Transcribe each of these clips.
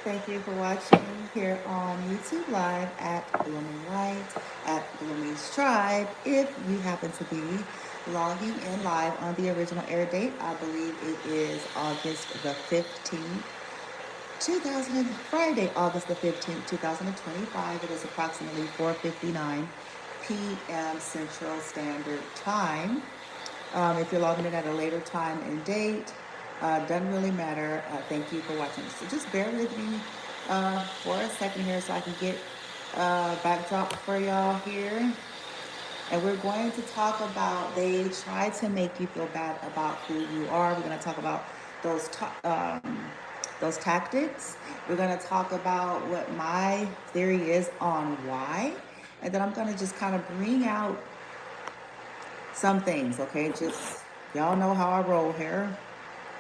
Thank you for watching here on YouTube Live at Blooming Light at Blooming's Tribe. If you happen to be logging in live on the original air date, I believe it is August the 15th, 2000, Friday, August the 15th, 2025. It is approximately 4:59 p.m. Central Standard Time. If you're logging in at a later time and date, doesn't really matter. Thank you for watching. So just bear with me for a second here so I can get backdrop for y'all here. And we're going to talk about, they try to make you feel bad about who you are. We're going to talk about those those tactics. We're going to talk about what my theory is on why. And then I'm going to just kind of bring out some things, okay? Just, y'all know how I roll here.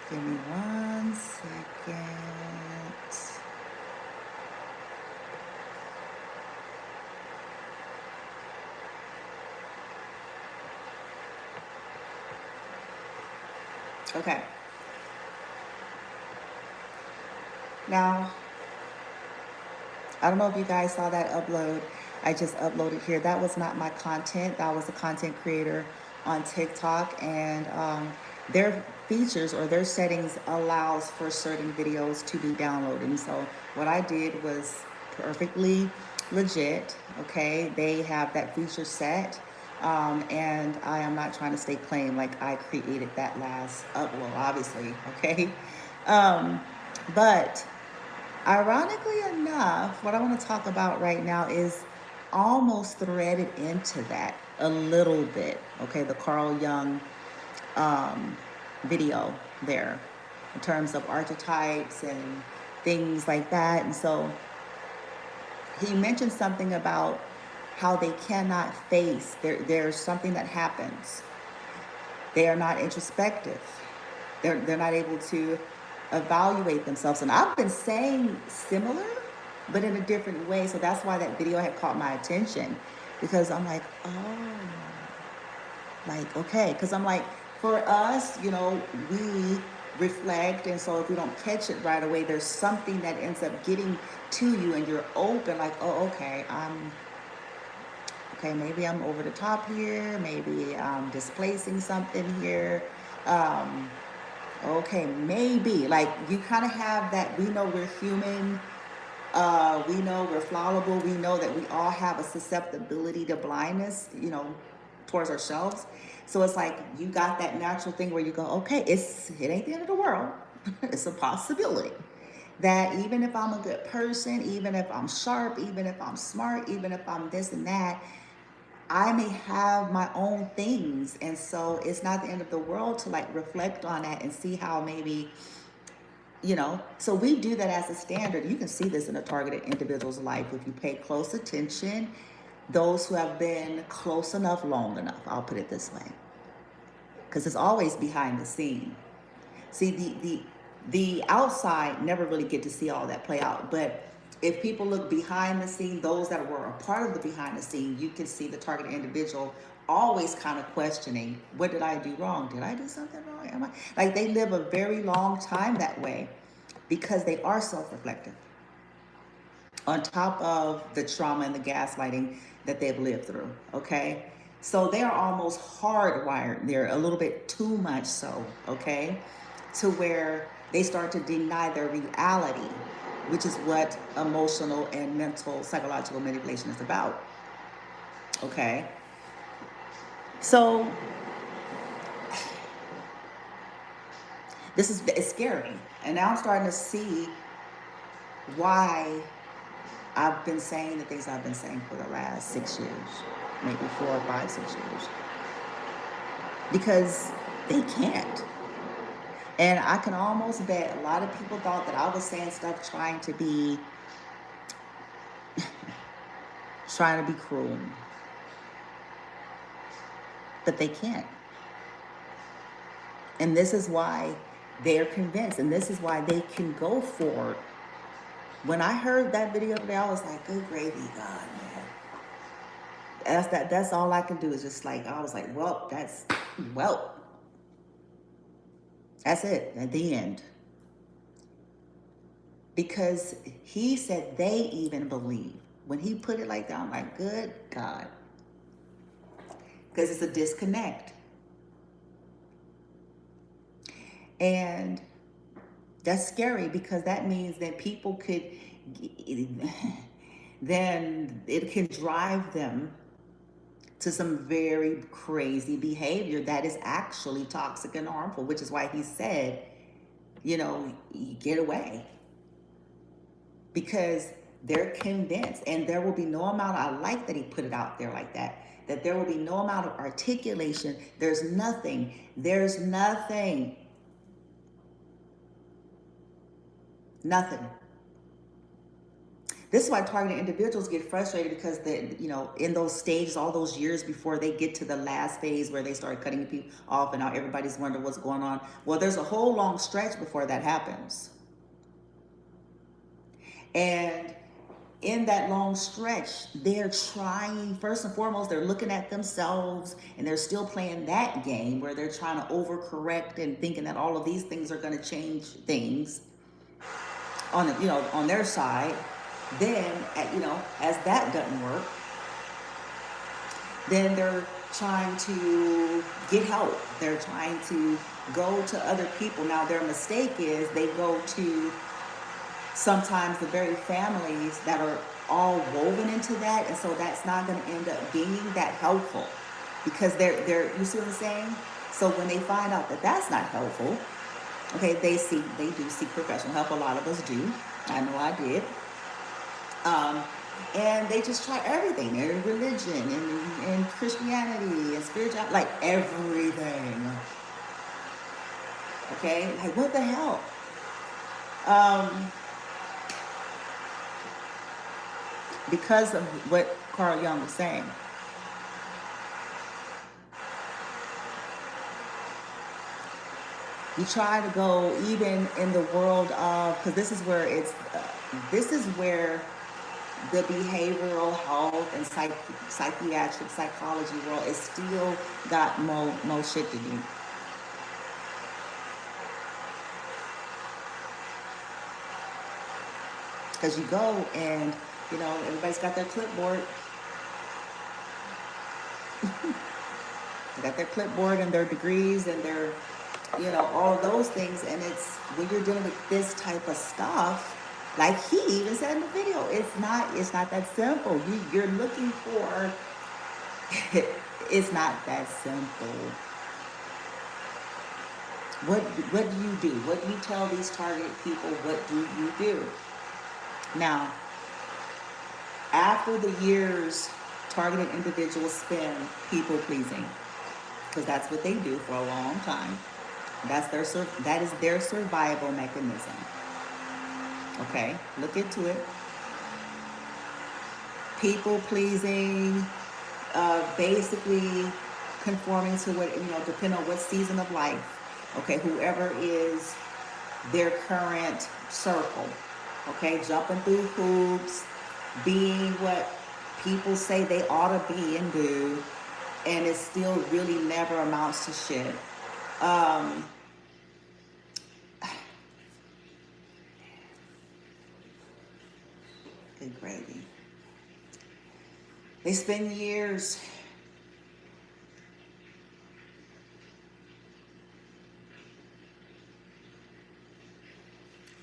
Give me 1 second. Okay. Now, I don't know if you guys saw that upload. I just uploaded here. That was not my content. That was a content creator on TikTok, and their features or their settings allows for certain videos to be downloaded. So what I did was perfectly legit. Okay, they have that feature set, and I am not trying to stake claim like I created that last upload, obviously. Okay, but ironically enough, what I want to talk about right now is almost threaded into that a little bit. Okay, the Carl Jung video there in terms of archetypes and things like that. And so he mentioned something about how they cannot face, there's something that happens. They are not introspective. They're not able to evaluate themselves. And I've been saying similar, but in a different way. So that's why that video had caught my attention, because I'm like, oh, like, okay. Because I'm like, for us, we reflect. And so if we don't catch it right away, there's something that ends up getting to you and you're open, like, oh, okay, okay, maybe I'm over the top here. Maybe I'm displacing something here. Um, okay, maybe. Like, you kind of have that, we know we're human. We know we're fallible. We know that we all have a susceptibility to blindness, towards ourselves. So it's like you got that natural thing where you go, okay, it ain't the end of the world. It's a possibility that even if I'm a good person, even if I'm sharp, even if I'm smart, even if I'm this and that, I may have my own things. And so it's not the end of the world to like reflect on that and see how maybe, so we do that as a standard. You can see this in a targeted individual's life if you pay close attention. Those who have been close enough, long enough, I'll put it this way, because it's always behind the scene. See, the outside never really get to see all that play out, but if people look behind the scene, those that were a part of the behind the scene, you can see the target individual always kind of questioning, what did I do wrong? Did I do something wrong? Am I like, they live a very long time that way because they are self-reflective on top of the trauma and the gaslighting that they've lived through. Okay, so they are almost hardwired. They're a little bit too much so, okay, to where they start to deny their reality, which is what emotional and mental psychological manipulation is about. Okay, so it's scary, and now I'm starting to see why I've been saying the things I've been saying for the last 6 years, maybe 4 or 5, 6 years, because they can't. And I can almost bet a lot of people thought that I was saying stuff trying to be cruel, but they can't. And this is why they're convinced, and this is why they can go forward. When I heard that video today, I was like, good gravy, God, man. That's all I can do is just like, I was like, well, that's it at the end. because he said they even believe. When he put it like that, I'm like, good God. Because it's a disconnect. And that's scary, because that means that people could, then it can drive them to some very crazy behavior that is actually toxic and harmful, which is why he said, get away. Because they're convinced, and there will be no amount, I like that he put it out there like that there will be no amount of articulation. There's nothing. Nothing. This is why targeted individuals get frustrated, because in those stages, all those years before they get to the last phase where they start cutting people off, and now everybody's wondering what's going on. Well, there's a whole long stretch before that happens. And in that long stretch, they're trying, first and foremost, they're looking at themselves, and they're still playing that game where they're trying to overcorrect and thinking that all of these things are going to change things on their side. Then, as that doesn't work, then they're trying to get help. They're trying to go to other people. Now, their mistake is they go to sometimes the very families that are all woven into that, and so that's not going to end up being that helpful, because they're you see what I'm saying? So when they find out that that's not helpful, okay, they do seek professional help. A lot of us do. I know I did. And they just try everything. Their religion and Christianity and spirituality, like everything. Okay, like what the hell? Because of what Carl Jung was saying. You try to go even in the world of, because this is where the behavioral health and psychiatric psychology world is still got more shit to do. Because you go and, everybody's got their clipboard. They got their clipboard and their degrees and their, all of those things. And it's when you're dealing with this type of stuff, like he even said in the video, it's not that simple. You're looking for, it's not that simple. What do you do? What do you tell these targeted people? What do you do? Now, after the years targeted individuals spend people pleasing, because that's what they do for a long time. That is their survival mechanism. Okay, look into it. People pleasing, basically conforming to what, depending on what season of life. Okay, whoever is their current circle. Okay, jumping through hoops, being what people say they ought to be and do, and it still really never amounts to shit. Good gravy. They spend years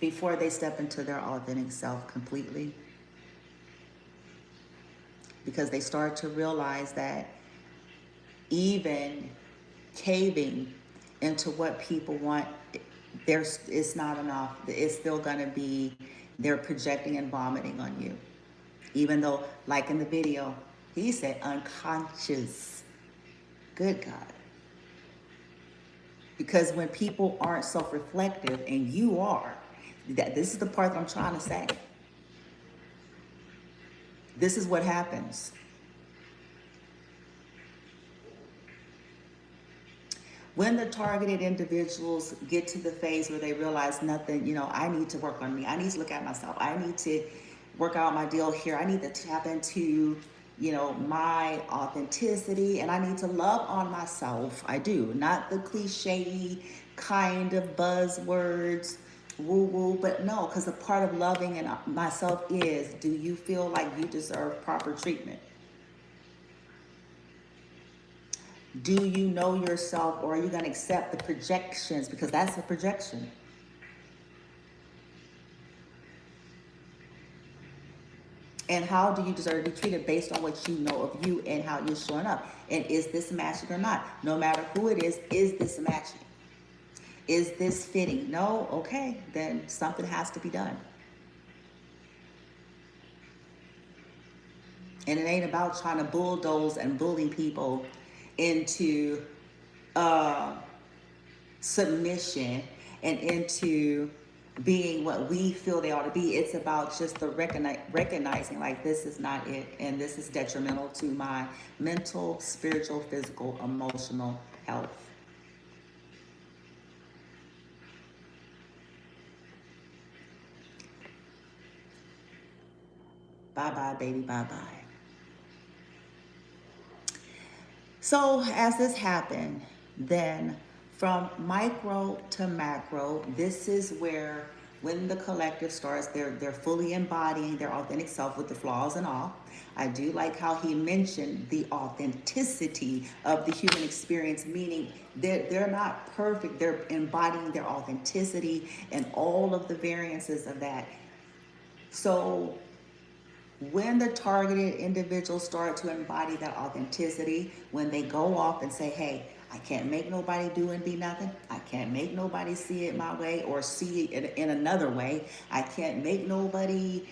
before they step into their authentic self completely, because they start to realize that even caving into what people want, it's not enough. It's still going to be, they're projecting and vomiting on you. Even though, like in the video, he said unconscious. Good God. Because when people aren't self-reflective, and you are, this is the part that I'm trying to say. This is what happens. When the targeted individuals get to the phase where they realize nothing, I need to work on me. I need to look at myself. I need to work out my deal here. I need to tap into, my authenticity, and I need to love on myself. I do. Not the cliche kind of buzzwords woo woo, but no, because a part of loving and myself is, do you feel like you deserve proper treatment? Do you know yourself, or are you going to accept the projections? Because that's a projection. And how do you deserve to be treated based on what you know of you and how you're showing up? And is this matching or not? No matter who it is this matching? Is this fitting? No? Okay, then something has to be done. And it ain't about trying to bulldoze and bully people into submission and into being what we feel they ought to be. It's about just the recognizing like this is not it, and this is detrimental to my mental, spiritual, physical, emotional health. Bye bye, baby, bye bye. So as this happened, then from micro to macro, this is where when the collective starts, they're fully embodying their authentic self with the flaws and all. I do like how he mentioned the authenticity of the human experience, meaning they're not perfect. They're embodying their authenticity and all of the variances of that. So when the targeted individuals start to embody that authenticity, when they go off and say, hey, I can't make nobody do and be nothing. I can't make nobody see it my way or see it in another way. I can't make nobody,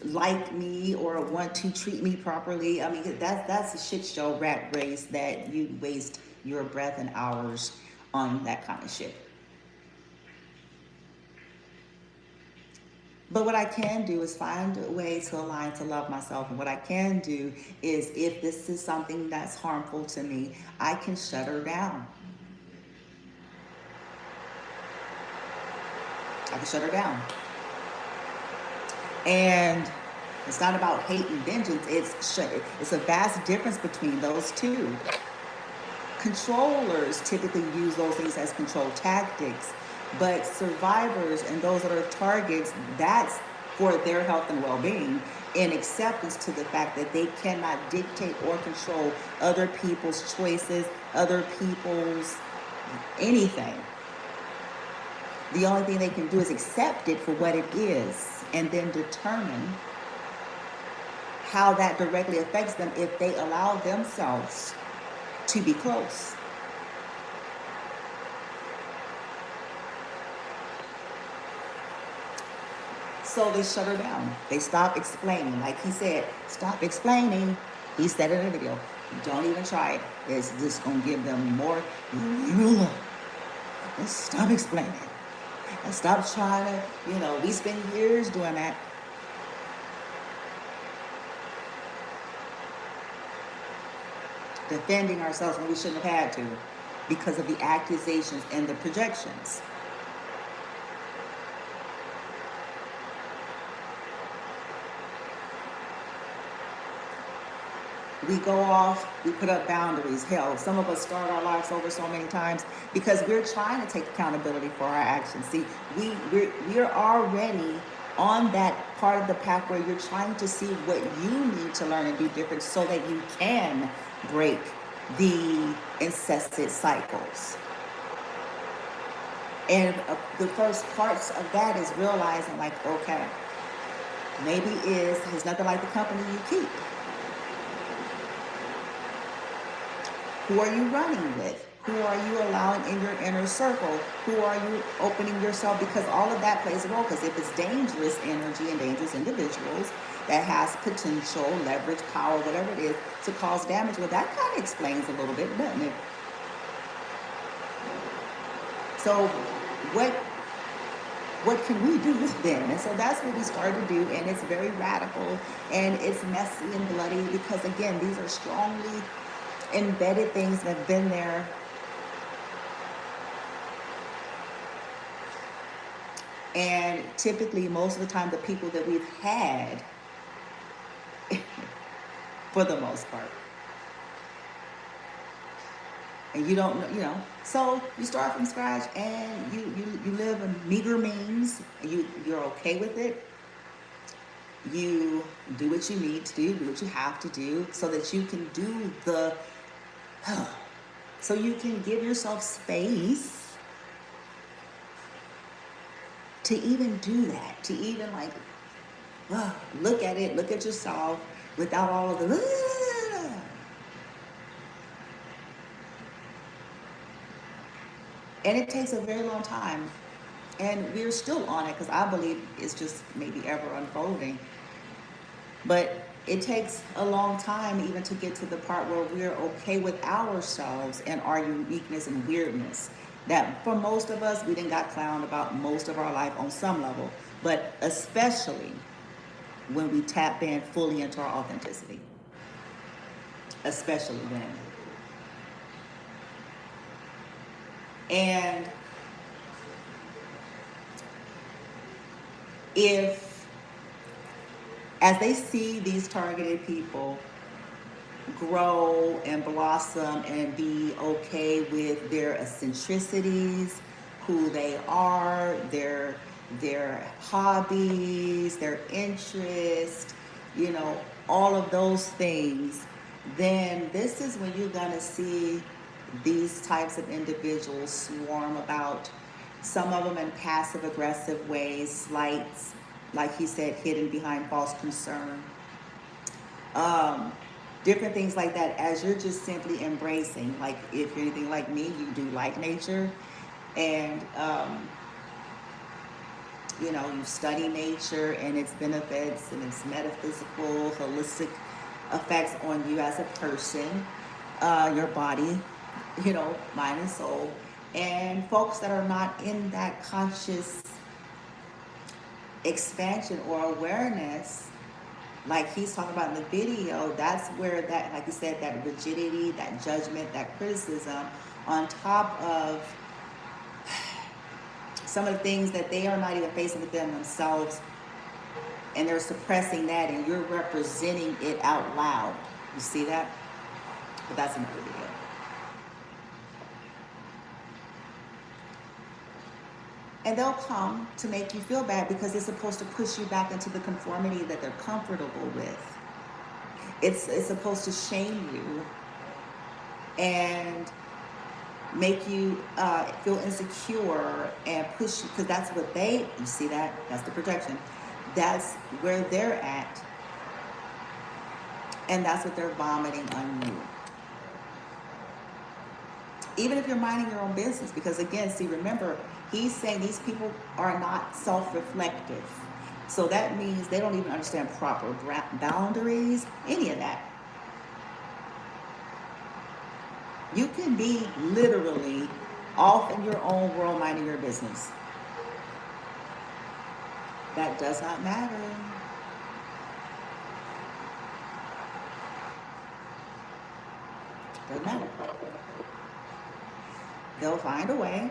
like me or want to treat me properly. I mean, that's a shit show rat race that you waste your breath and hours on that kind of shit. But what I can do is find a way to align to love myself. And what I can do is, if this is something that's harmful to me, I can shut her down. I can shut her down. And it's not about hate and vengeance. It's a vast difference between those two. Controllers typically use those things as control tactics. But survivors and those that are targets, that's for their health and well-being, in acceptance to the fact that they cannot dictate or control other people's choices, other people's anything. The only thing they can do is accept it for what it is and then determine how that directly affects them if they allow themselves to be close. So they shut her down. They stop explaining. Like he said, stop explaining. He said it in a video. Don't even try it. It's just going to give them more. Let's stop explaining. And stop trying to, we spend years doing that. Defending ourselves when we shouldn't have had to because of the accusations and the projections. We go off, we put up boundaries. Hell, some of us start our lives over so many times because we're trying to take accountability for our actions. See, we're already on that part of the path where you're trying to see what you need to learn and do different so that you can break the incessant cycles. And the first parts of that is realizing like, okay, maybe it's nothing like the company you keep. Who are you running with? Who are you allowing in your inner circle? Who are you opening yourself? Because all of that plays a role. Because if it's dangerous energy and dangerous individuals that has potential, leverage, power, whatever it is, to cause damage, well, that kind of explains a little bit, doesn't it? So what can we do then? And so that's what we started to do, and it's very radical, and it's messy and bloody because, again, these are strongly embedded things that have been there and typically most of the time the people that we've had for the most part and you don't know, so you start from scratch, and you live in meager means. You're okay with it. You do what you need to do what you have to do, so that you can do the so you can give yourself space to even do that, to even like look at it, look at yourself without all of the and it takes a very long time, and we're still on it, because I believe it's just maybe ever unfolding. But it takes a long time even to get to the part where we're okay with ourselves and our uniqueness and weirdness. That for most of us, we didn't got clowned about most of our life on some level, but especially when we tap in fully into our authenticity. Especially then. And if, as they see these targeted people grow and blossom and be okay with their eccentricities, who they are, their hobbies, their interests, all of those things, then this is when you're gonna see these types of individuals swarm about. Some of them in passive aggressive ways, slights, like he said, hidden behind false concern. Different things like that, as you're just simply embracing. Like, if you're anything like me, you do like nature, and you study nature and its benefits and its metaphysical, holistic effects on you as a person, your body, mind and soul. And folks that are not in that conscious expansion or awareness, like he's talking about in the video, that's where that, like you said, that rigidity, that judgment, that criticism, on top of some of the things that they are not even facing within themselves, and they're suppressing that, and you're representing it out loud. You see that? But that's another video. And they'll come to make you feel bad, because it's supposed to push you back into the conformity that they're comfortable with. It's supposed to shame you and make you feel insecure and push you, because that's what you see that? That's the projection. That's where they're at. And that's what they're vomiting on you. Even if you're minding your own business, because again, see, remember, he's saying these people are not self-reflective. So that means they don't even understand proper boundaries, any of that. You can be literally off in your own world minding your business. That does not matter. Doesn't matter. They'll find a way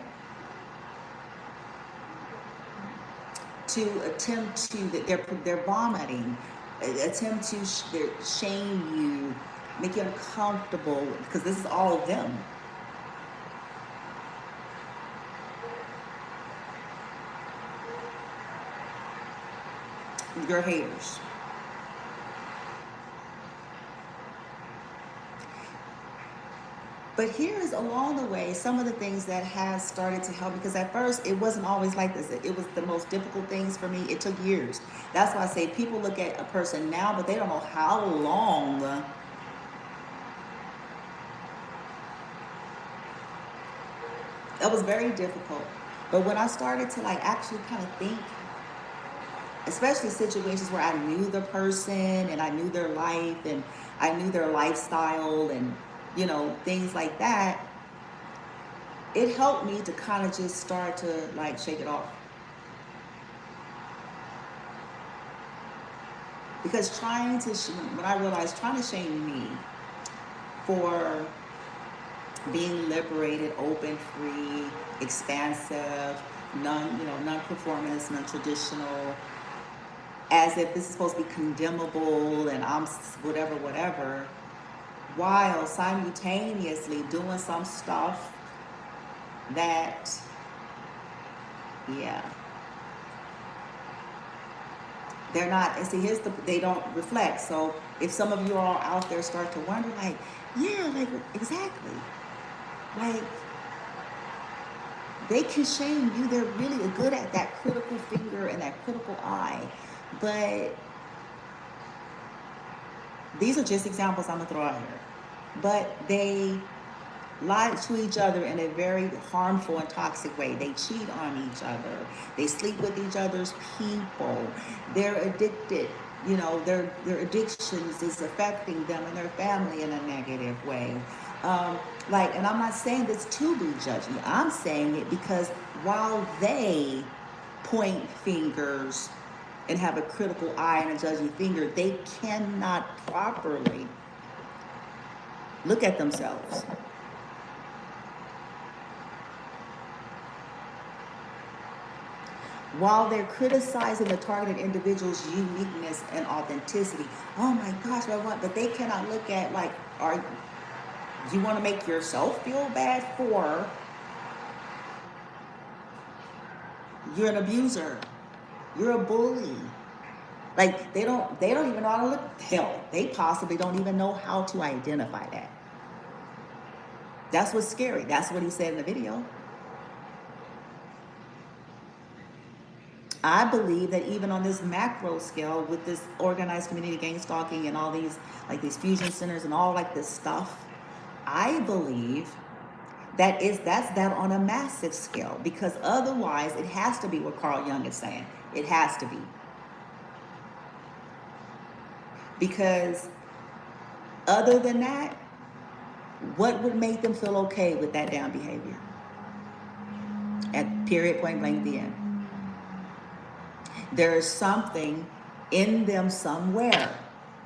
to attempt to, they're vomiting, attempt to shame you, make you uncomfortable, because this is all of them. Your haters. But here's along the way some of the things that has started to help, because at first it wasn't always like this. It was the most difficult things for me. It took years. That's why I say people look at a person now, but they don't know how long that was very difficult. But when I started to actually kind of think, especially situations where I knew the person and I knew their life and I knew their lifestyle and things like that, it helped me to kind of just start to shake it off. Because when I realized trying to shame me for being liberated, open, free, expansive, non-conformist, non-traditional, as if this is supposed to be condemnable and I'm whatever, while simultaneously doing some stuff that, yeah, they're not. And see, they don't reflect. So if some of you all out there start to wonder, like, yeah, like, exactly, like, they can shame you. They're really good at that critical finger and that critical eye. But these are just examples I'm going to throw out here. But they lie to each other in a very harmful and toxic way. They cheat on each other. They sleep with each other's people. They're addicted. You know, their addictions is affecting them and their family in a negative way. Like, and I'm not saying this to be judgy. I'm saying it because while they point fingers and have a critical eye and a judgy finger, they cannot properly look at themselves. While they're criticizing the targeted individual's uniqueness and authenticity, oh my gosh, but they cannot look at, like, you want to make yourself feel bad for you're an abuser, you're a bully. Like, they don't even know how to look. Hell, they possibly don't even know how to identify that. That's what's scary. That's what he said in the video. I believe that even on this macro scale, with this organized community gang stalking and all these, like, these fusion centers and all, like, this stuff, I believe that's that on a massive scale, because otherwise it has to be what Carl Jung is saying. It has to be. Because other than that, what would make them feel okay with that damn behavior? At period, point blank, the end. There is something in them somewhere,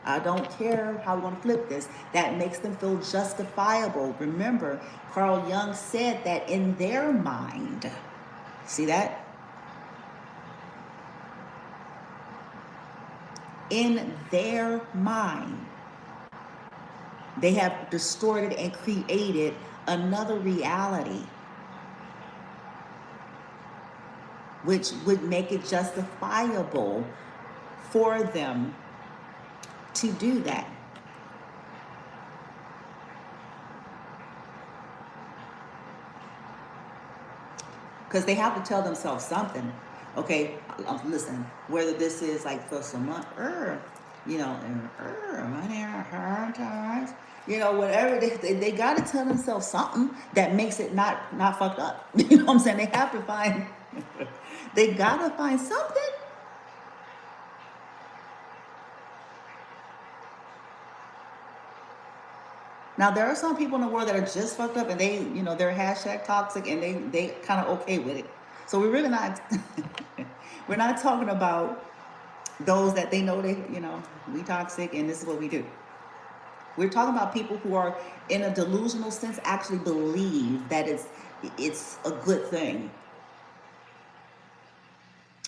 I don't care how you want to flip this, that makes them feel justifiable. Remember, Carl Jung said that in their mind, see that? In their mind, they have distorted and created another reality, which would make it justifiable for them to do that. Because they have to tell themselves something. Okay, listen, whether this is like for some month, you know, money, hard times, you know, whatever, they got to tell themselves something that makes it not fucked up. You know what I'm saying? They have to find, they got to find something. Now, there are some people in the world that are just fucked up and they, you know, they're hashtag toxic and they kind of okay with it. So we're really not, we're not talking about those that they know they, you know, we toxic and this is what we do. We're talking about people who are in a delusional sense actually believe that it's a good thing,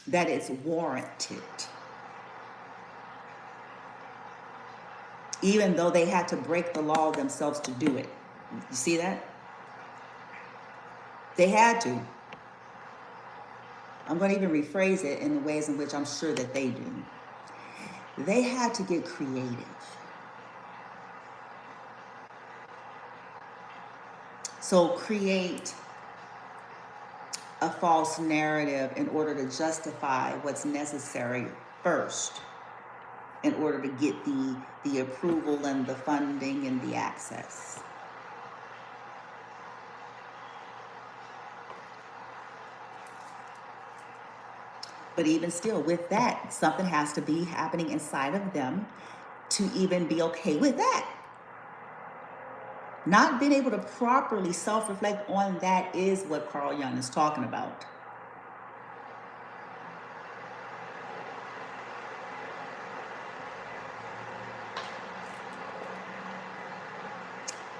that it's warranted, even though they had to break the law themselves to do it. You see that? They had to. I'm going to even rephrase it in the ways in which I'm sure that they do. They had to get creative. So create a false narrative in order to justify what's necessary first, in order to get the approval and the funding and the access. But even still, with that, something has to be happening inside of them to even be okay with that. Not being able to properly self-reflect on that is what Carl Jung is talking about.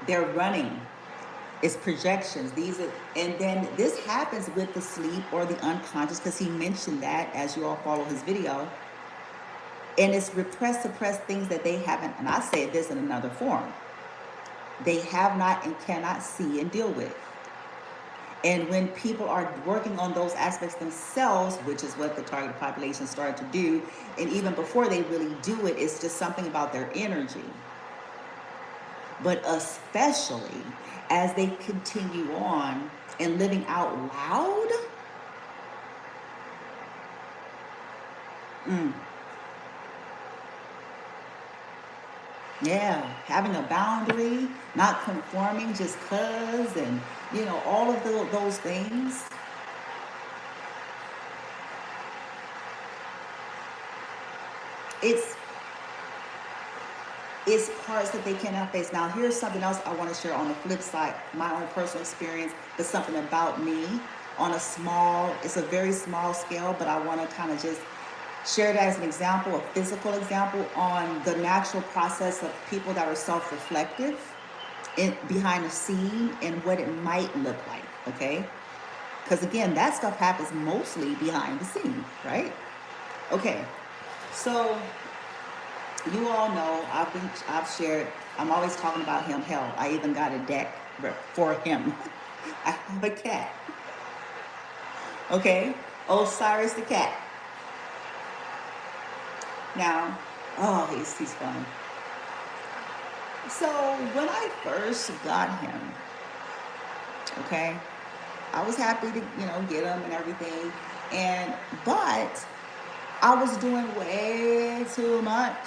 They're running. It's projections. And then this happens with the sleep or the unconscious, because he mentioned that as you all follow his video. And it's suppressed things that they haven't, and I say this in another form. they have not and cannot see and deal with. And when people are working on those aspects themselves, which is what the target population started to do, and even before they really do it, it's just something about their energy. But especially as they continue on and living out loud, mm, yeah, having a boundary, not conforming just cuz, and all of those things. It's it's parts that they cannot face. Now, here's something else I want to share on the flip side, my own personal experience, but something about me on it's a very small scale, but I want to kind of just share that as an example, a physical example on the natural process of people that are self-reflective behind the scene and what it might look like, okay? Because again, that stuff happens mostly behind the scene, right? Okay, so you all know I've shared. I'm always talking about him. Hell, I even got a deck for him. I have a cat. Okay, Osiris the cat. Now, oh, he's fun. So when I first got him, okay, I was happy to get him and everything, but I was doing way too much.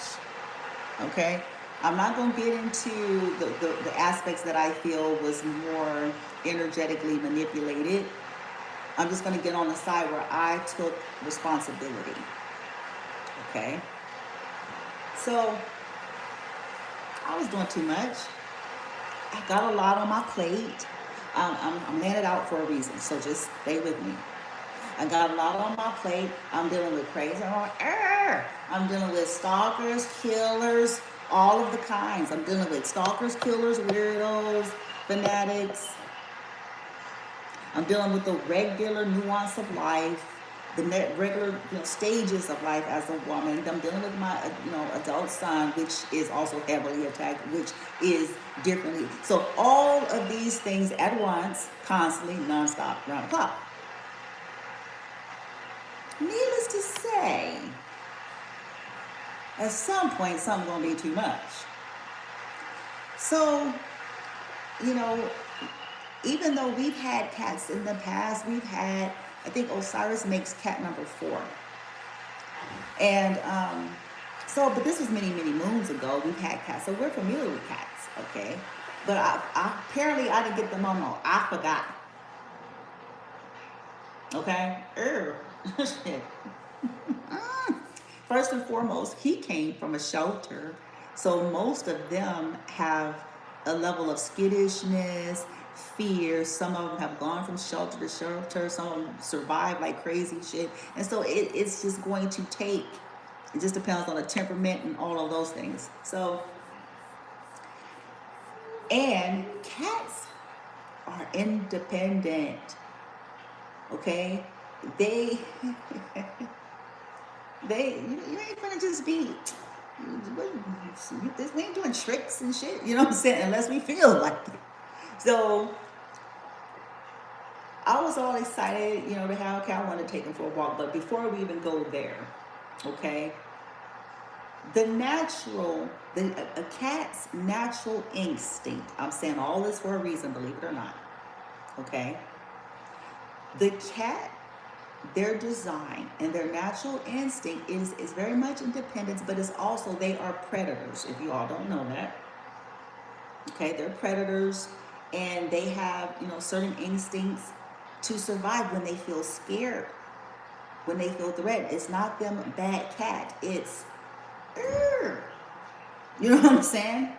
Okay, I'm not going to get into the aspects that I feel was more energetically manipulated. I'm just going to get on the side where I took responsibility. Okay, so I was doing too much. I got a lot on my plate. I'm laying it out for a reason, so just stay with me. I got a lot on my plate. I'm dealing with crazy. I'm dealing with stalkers, killers, all of the kinds. I'm dealing with stalkers, killers, weirdos, fanatics. I'm dealing with the regular nuance of life, the regular stages of life as a woman. I'm dealing with my adult son, which is also heavily attacked, which is differently. So all of these things at once, constantly, nonstop, round the clock. Needless to say, at some point, something's going to be too much. So, even though we've had cats in the past, I think Osiris makes cat number 4. And but this was many, many moons ago. We've had cats, so we're familiar with cats, okay? But apparently I didn't get the memo. I forgot. Okay? Shit. First and foremost, he came from a shelter, so most of them have a level of skittishness, fear. Some of them have gone from shelter to shelter. Some of them survive like crazy shit, and so it's just going to take. It just depends on the temperament and all of those things. So, and cats are independent. Okay, they you ain't gonna just be. We ain't doing tricks and shit, you know what I'm saying? Unless we feel like it. So I was all excited, to have a cat. I wanted to take him for a walk. But before we even go there, okay, a cat's natural instinct, I'm saying all this for a reason, believe it or not, okay? The cat, their design and their natural instinct is very much independence, but it's also they are predators, if you all don't know that. Okay, they're predators, and they have certain instincts to survive when they feel scared, when they feel threatened. It's not them bad cat, it's you know what I'm saying?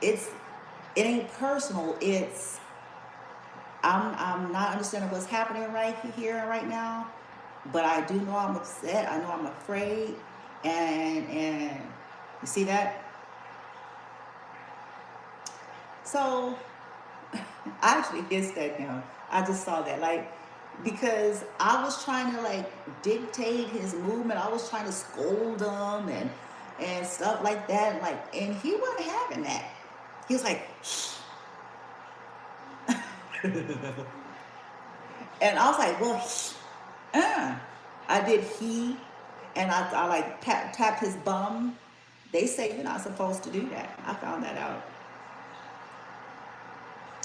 It ain't personal. It's I'm not understanding what's happening right here and right now, but I do know I'm upset. I know I'm afraid, and you see that? So I actually hit that now. I just saw that, because I was trying to dictate his movement. I was trying to scold him and stuff like that, and he wasn't having that. He was like, shh, And I was like, well, I did he, and I like tapped his bum. They say you're not supposed to do that. I found that out.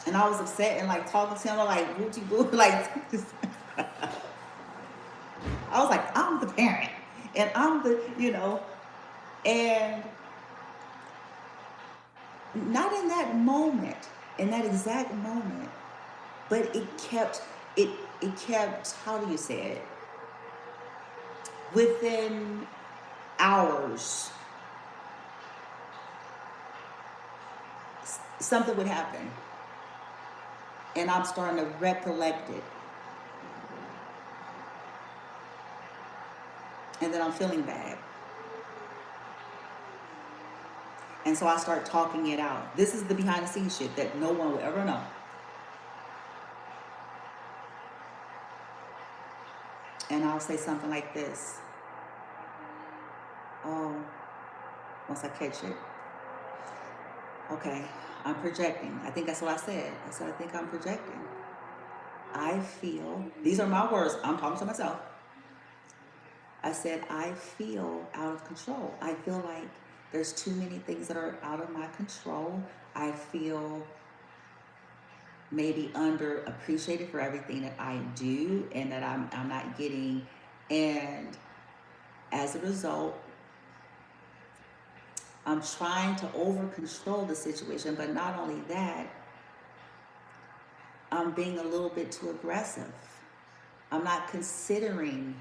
And I was upset and like talking to him like woochie boo, like I was like, I'm the parent and I'm the, and not in that moment, in that exact moment, but it it kept, how do you say it? Within hours, something would happen. And I'm starting to recollect it. And then I'm feeling bad. And so I start talking it out. This is the behind the scenes shit that no one will ever know. And I'll say something like this. Oh, once I catch it. Okay, I'm projecting. I think that's what I said. I said, I think I'm projecting. I feel, these are my words, I'm talking to myself. I said, I feel out of control. I feel like there's too many things that are out of my control. I feel maybe underappreciated for everything that I do and that I'm not getting. And as a result, I'm trying to over control the situation, but not only that, I'm being a little bit too aggressive. I'm not considering,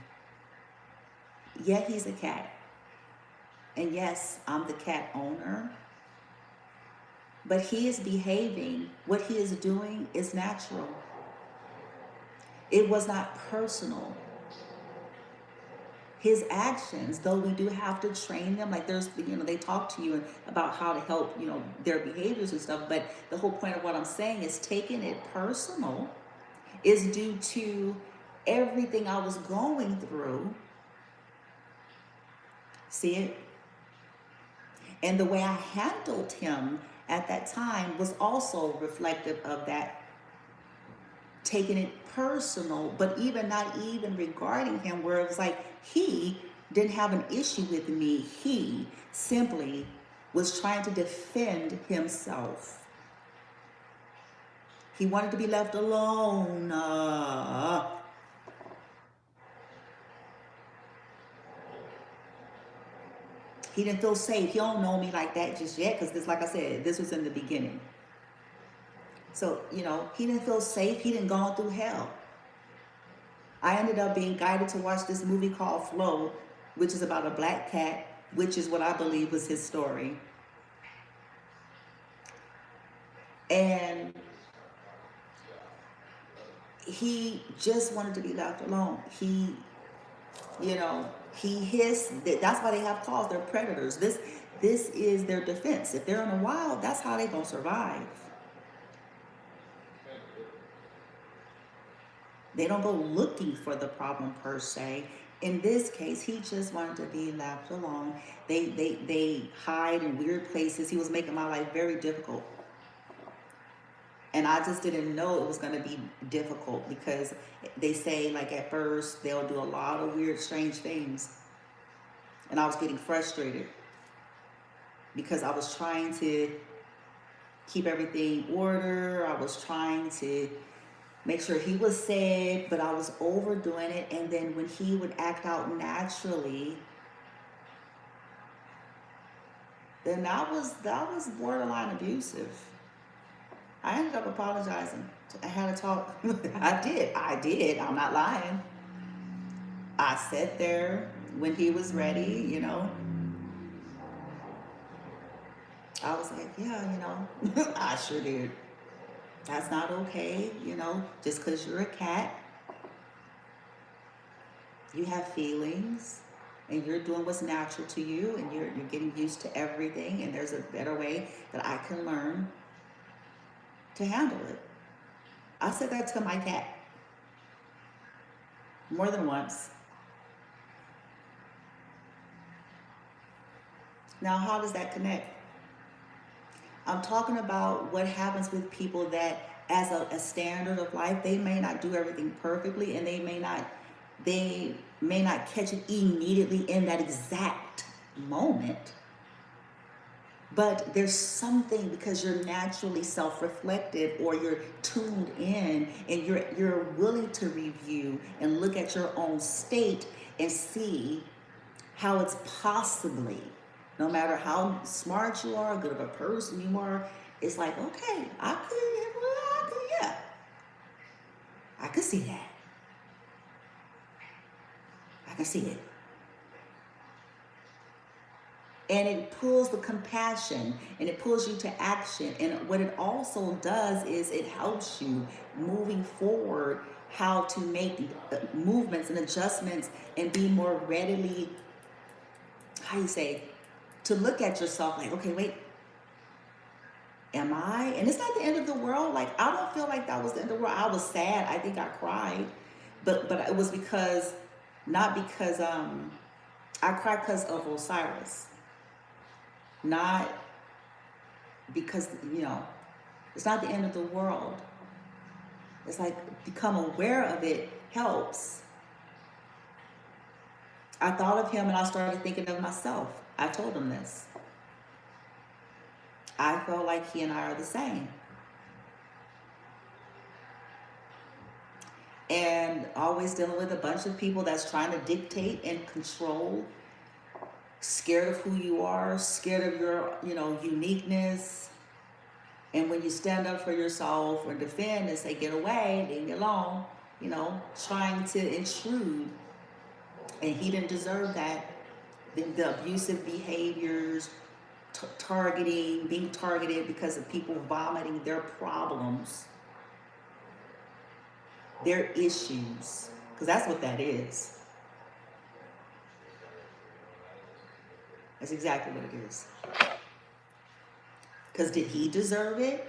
yeah, he's a cat. And yes, I'm the cat owner. But he is behaving, what he is doing is natural. It was not personal. His actions, though we do have to train them, like there's, they talk to you about how to help, their behaviors and stuff. But the whole point of what I'm saying is taking it personal is due to everything I was going through. See it? And the way I handled him at that time was also reflective of that, taking it personal, but even not even regarding him, where it was like he didn't have an issue with me. He simply was trying to defend himself. He wanted to be left alone. He didn't feel safe. He don't know me like that just yet, because this, like I said, this was in the beginning. So, he didn't feel safe. He didn't go through hell. I ended up being guided to watch this movie called Flow, which is about a black cat, which is what I believe was his story. And he just wanted to be left alone. He hissed. That's why they have claws. They're predators. This is their defense. If they're in the wild, that's how they're going to survive. They don't go looking for the problem per se. In this case, he just wanted to be left alone. They hide in weird places. He was making my life very difficult. And I just didn't know it was going to be difficult, because they say, like, at first they'll do a lot of weird, strange things. And I was getting frustrated because I was trying to keep everything in order. I was trying to make sure he was safe, but I was overdoing it. And then when he would act out naturally, then that was borderline abusive. I ended up apologizing. I had to talk. I did. I'm not lying. I sat there when he was ready, I was like, yeah, I sure did. That's not okay, just because you're a cat. You have feelings, and you're doing what's natural to you, and you're getting used to everything, and there's a better way that I can learn to handle it. I said that to my cat more than once. Now, how does that connect? I'm talking about what happens with people that as a standard of life. They may not do everything perfectly, and they may not catch it immediately in that exact moment. But there's something, because you're naturally self-reflective, or you're tuned in, and you're willing to review and look at your own state and see how it's possibly, no matter how smart you are, good of a person you are, it's like, okay, yeah, I could see that. I can see it. And it pulls the compassion, and it pulls you to action. And what it also does is it helps you moving forward how to make movements and adjustments, and be more readily, how you say, to look at yourself like, okay, wait, am I? And it's not the end of the world. Like, I don't feel like that was the end of the world. I was sad. I think I cried. But it was because, not because, I cried because of Osiris. Not because, it's not the end of the world. It's like, become aware of it helps. I thought of him, and I started thinking of myself. I told him this. I felt like he and I are the same. And always dealing with a bunch of people that's trying to dictate and control, scared of who you are, scared of your, uniqueness. And when you stand up for yourself or defend and say, get away, leave me alone, trying to intrude. And he didn't deserve that. The abusive behaviors, being targeted because of people vomiting their problems, their issues, because that's what that is. That's exactly what it is. Because did he deserve it?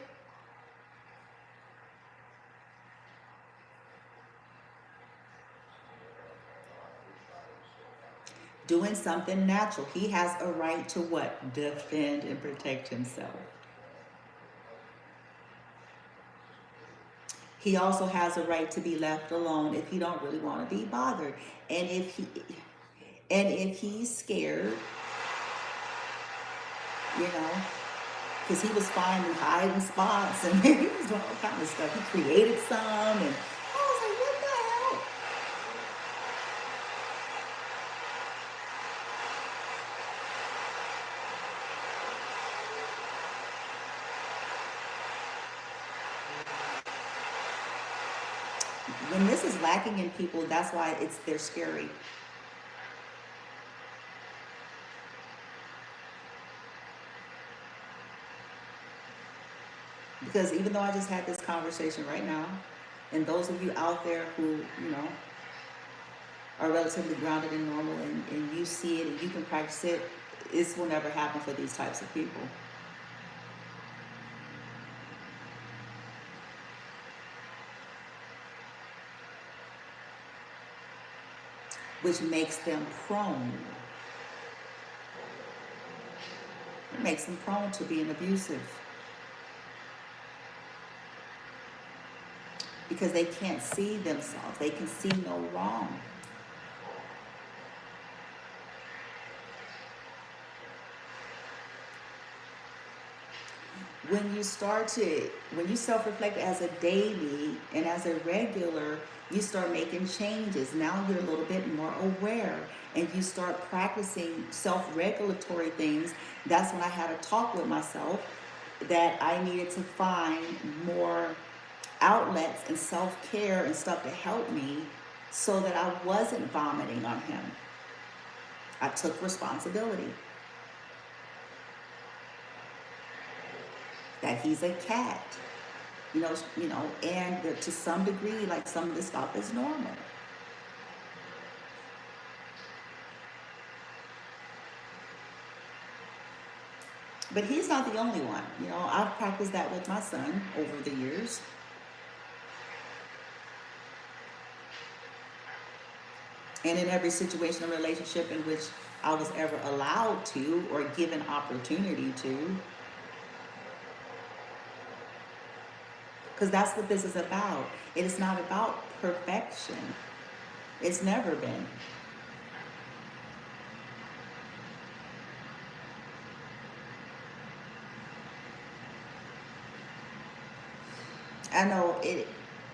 Doing something natural. He has a right to what? Defend and protect himself. He also has a right to be left alone if he don't really want to be bothered. And if he's scared, because he was finding hiding spots, and he was doing all kind of stuff. He created some, and I was like, what the hell? When this is lacking in people, that's why they're scary. Because even though I just had this conversation right now, and those of you out there who, are relatively grounded and normal, and you see it and you can practice it, this will never happen for these types of people. Which makes them prone. It makes them prone to being abusive. Because they can't see themselves. They can see no wrong. When you self-reflect as a daily and as a regular, you start making changes. Now you're a little bit more aware, and you start practicing self-regulatory things. That's when I had a talk with myself that I needed to find more outlets and self-care and stuff to help me so that I wasn't vomiting on him. I took responsibility. That he's a cat, and that to some degree, like, some of this stuff is normal. But he's not the only one. I've practiced that with my son over the years. And in every situation or relationship in which I was ever allowed to or given opportunity to. Because that's what this is about. It is not about perfection. It's never been. I know it,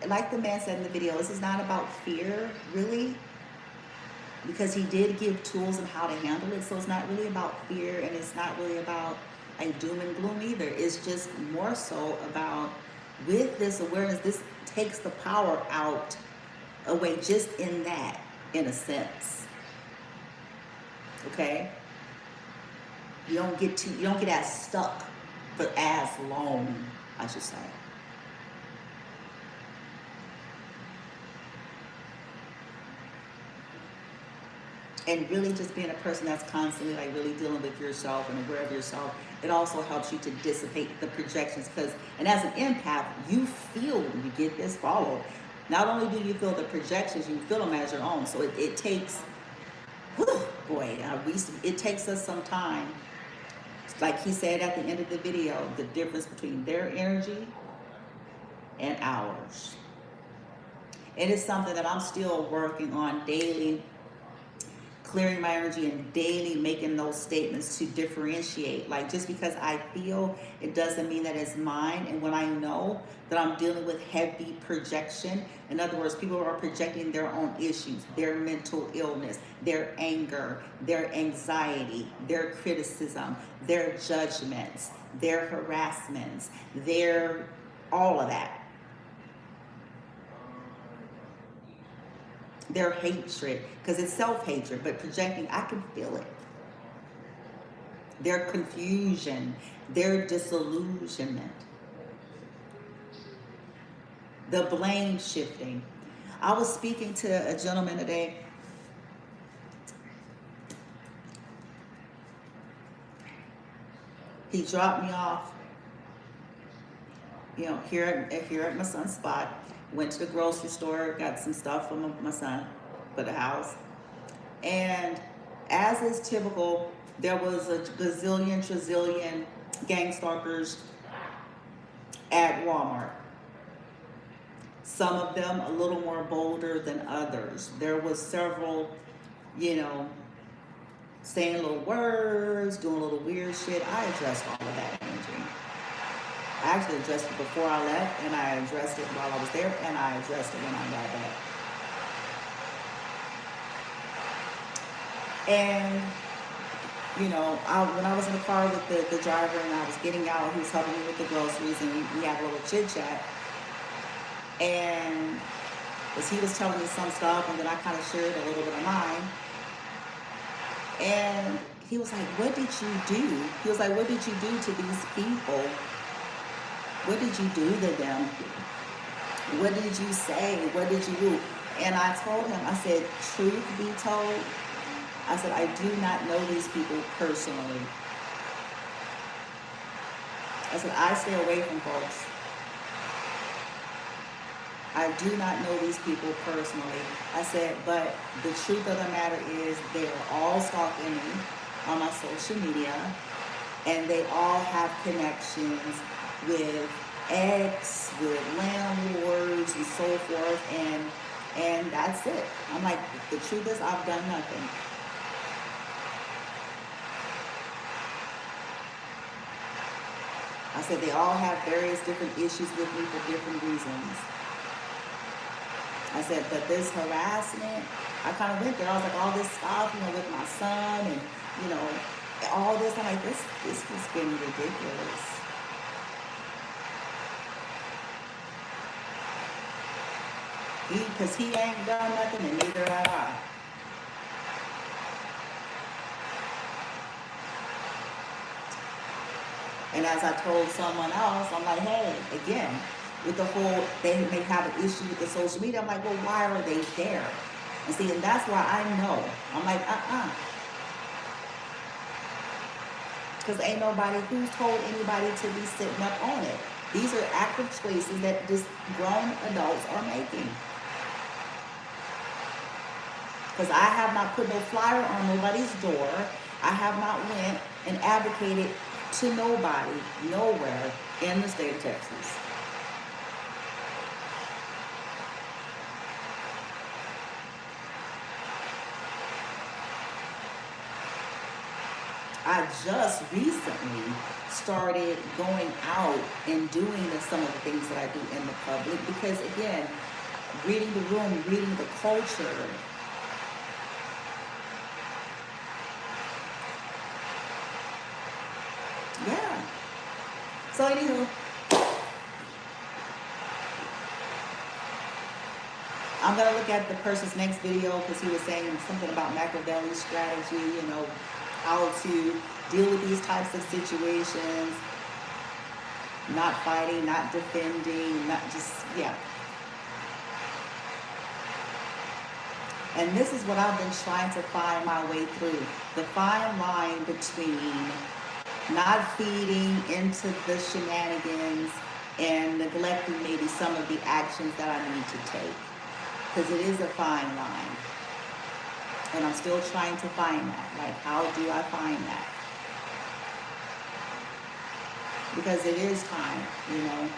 like the man said in the video, this is not about fear, really, because he did give tools on how to handle it. So it's not really about fear, and it's not really about like doom and gloom either. It's just more so about, with this awareness, this takes the power out away just in that, in a sense. Okay? You don't get as stuck for as long, I should say. And really just being a person that's constantly like really dealing with yourself and aware of yourself, it also helps you to dissipate the projections. And as an empath, you feel, you get this followed. Not only do you feel the projections, you feel them as your own. So it takes, whew, boy, it takes us some time. Like he said at the end of the video, the difference between their energy and ours. And it's something that I'm still working on daily, clearing my energy and daily making those statements to differentiate. Like, just because I feel, it doesn't mean that it's mine. And when I know that I'm dealing with heavy projection, in other words, people are projecting their own issues, their mental illness, their anger, their anxiety, their criticism, their judgments, their harassments, their all of that. Their hatred, because it's self-hatred, but projecting, I can feel it. Their confusion, their disillusionment, the blame shifting. I was speaking to a gentleman today. He dropped me off, here at my son's spot. Went to the grocery store, got some stuff for my son for the house. And as is typical, there was a gazillion, trazillion gang stalkers at Walmart. Some of them a little more bolder than others. There was several, saying little words, doing a little weird shit. I addressed all of that energy. I actually addressed it before I left, and I addressed it while I was there, and I addressed it when I got back. And, when I was in the car with the driver and I was getting out, he was helping me with the groceries, and we had a little chit-chat. And as he was telling me some stuff, and then I kind of shared a little bit of mine. And he was like, what did you do? He was like, what did you do to these people? What did you do to them? What did you say? What did you do? And I told him, I said, truth be told, I said, I do not know these people personally. I said, I stay away from folks. I do not know these people personally. I said, but the truth of the matter is they are all stalking me on my social media, and they all have connections with ex, with landlords, and so forth, and that's it. I'm like, the truth is, I've done nothing. I said, they all have various different issues with me for different reasons. I said, but this harassment, I kind of went there. I was like, all this stuff, with my son, and, all this. I'm like, this is getting ridiculous. Because he ain't done nothing, and neither have I. And as I told someone else, I'm like, hey, again, with the whole, they may have an issue with the social media. I'm like, well, why are they there? And see, and that's why I know. I'm like, because ain't nobody who's told anybody to be sitting up on it. These are active choices that just grown adults are making. Because I have not put no flyer on nobody's door. I have not went and advocated to nobody, nowhere in the state of Texas. I just recently started going out and doing some of the things that I do in the public because, again, reading the room, reading the culture. Yeah. So anywho, I'm gonna look at the person's next video because he was saying something about Machiavelli's strategy, you know, how to deal with these types of situations, not fighting, not defending, not just, yeah. And this is what I've been trying to find my way through. The fine line between not feeding into the shenanigans and neglecting maybe some of the actions that I need to take. Because it is a fine line. And I'm still trying to find that. Like, how do I find that? Because it is time, you know.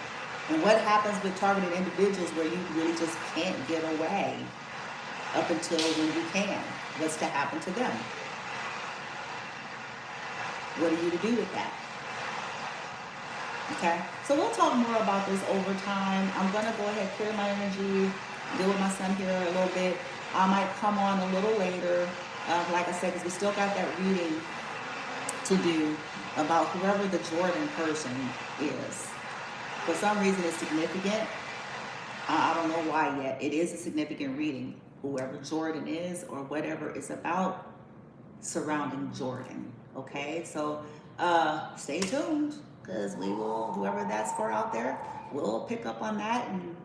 And what happens with targeted individuals where you really just can't get away up until when you can? What's to happen to them? What are you to do with that? Okay, so we'll talk more about this over time. I'm going to go ahead, clear my energy, deal with my son here a little bit. I might come on a little later, like I said, because we still got that reading to do about whoever the Jordan person is. For some reason, it's significant. I don't know why yet. It is a significant reading. Whoever Jordan is or whatever it's about surrounding Jordan. Okay, so stay tuned because we will, whoever that's for out there, we'll pick up on that and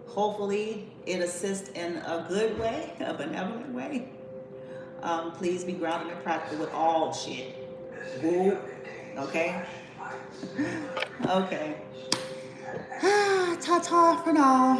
hopefully it assists in a good way, a benevolent way. Please be grounded and practical with all shit. Woo. Okay? Okay. Ta-ta for now.